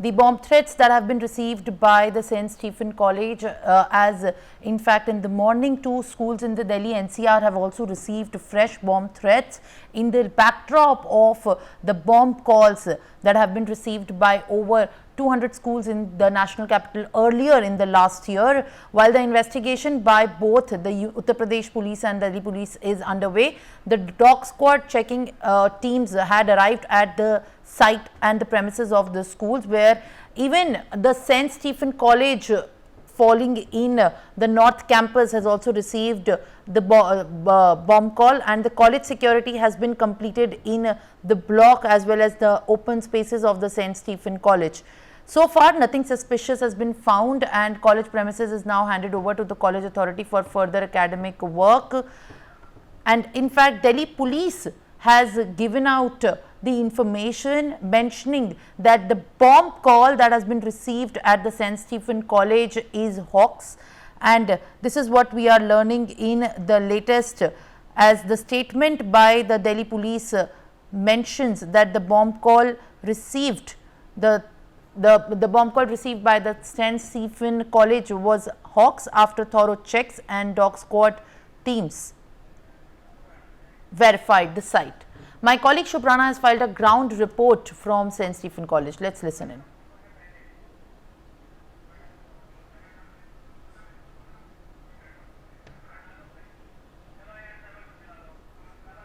the bomb threats that have been received by the St. Stephen College, as in fact in the morning 2 schools in the Delhi NCR have also received fresh bomb threats in the backdrop of the bomb calls that have been received by over 200 schools in the national capital earlier in the last year. While the investigation by both the Uttar Pradesh police and Delhi police is underway, the dog squad checking teams had arrived at the site and the premises of the schools, where even the St. Stephen College falling in the north campus has also received the bomb call, and the college security has been completed in the block as well as the open spaces of the St. Stephen College. So far, nothing suspicious has been found, and college premises is now handed over to the college authority for further academic work. And in fact, Delhi police has given out the information mentioning that the bomb call that has been received at the St. Stephen College is hoax, and this is what we are learning in the latest, as the statement by the Delhi police mentions that the bomb call received the bomb call received by the St. Stephen College was hoax after thorough checks and dog squad teams verified the site. My colleague Shuprana has filed a ground report from St. Stephen College. Let's listen in.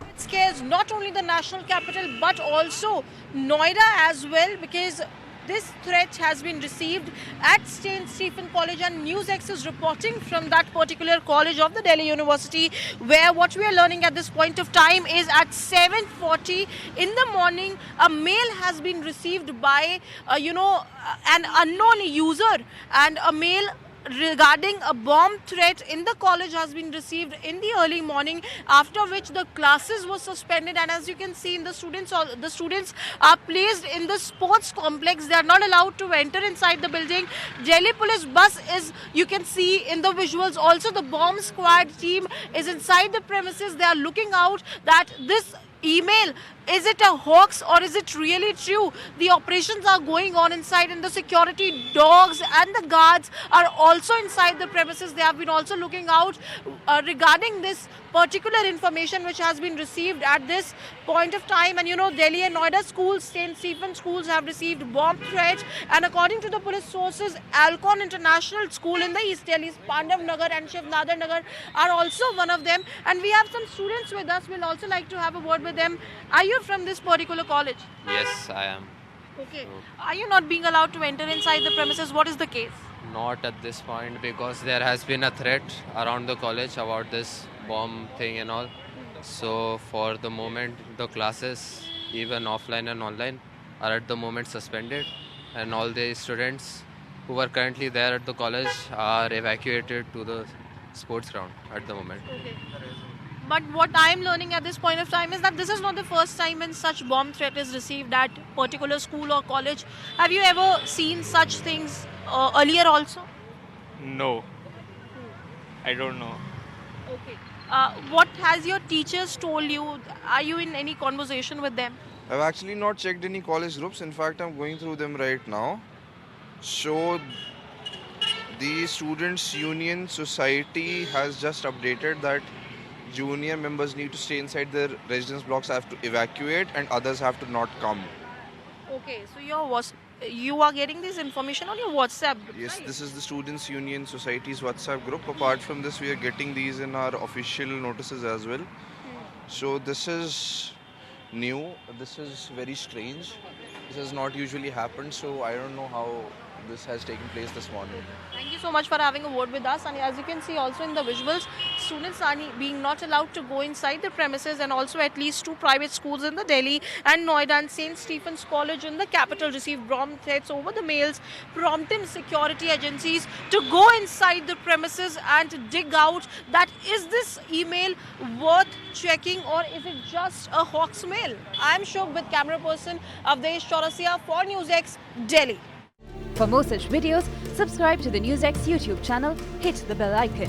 It scares not only the national capital but also Noida as well, because this threat has been received at St. Stephen College, and NewsX is reporting from that particular college of the Delhi University, where what we are learning at this point of time is at 7:40 in the morning, a mail has been received by, an unknown user, and a mail regarding a bomb threat in the college has been received in the early morning, after which the classes were suspended. And as you can see, the students are placed in the sports complex. They are not allowed to enter inside the building. Delhi police bus is, you can see in the visuals, also the bomb squad team is inside the premises. They are looking out that this email, is it a hoax or is it really true? The operations are going on inside, and the security dogs and the guards are also inside the premises. They have been also looking out regarding this particular information which has been received at this point of time. And Delhi and Noida schools, St. Stephen schools have received bomb threats, and according to the police sources, Alcon International School in the East Delhi, Pandav Nagar and Shiv Nadar Nagar are also one of them. And we have some students with us. We'll also like to have a word with them. Are you from this particular college? Yes, I am. Okay. So, Are you not being allowed to enter inside the premises? What is the case? not at this point, because there has been a threat around the college about this bomb thing and all. So for the moment, the classes, even offline and online, are at the moment suspended, and all the students who are currently there at the college are evacuated to the sports ground at the moment. Okay. But what I am learning at this point of time is that this is not the first time when such bomb threat is received at particular school or college. Have you ever seen such things earlier also? No, I don't know. Okay. What has your teachers told you? Are you in any conversation with them? I've actually not checked any college groups. In fact, I'm going through them right now. So, the Students' Union Society has just updated that junior members need to stay inside their residence blocks, have to evacuate, and others have to not come. Okay, so you are getting this information on your WhatsApp group, Yes, right? this is the Students' Union Society's WhatsApp group. Apart from this, we are getting these in our official notices as well. So this is new. This is very strange. This has not usually happened, so I don't know how this has taken place this morning. Thank you so much for having a word with us. And as you can see also in the visuals, students are being not allowed to go inside the premises, and also at least 2 private schools in the Delhi and Noida and St. Stephen's College in the capital received bomb threats over the mails, prompting security agencies to go inside the premises and dig out that is this email worth checking or is it just a hoax mail. I'm Shuk with camera person Avdesh Chaurasia for NewsX, Delhi. For more such videos, subscribe to the NewsX YouTube channel, hit the bell icon.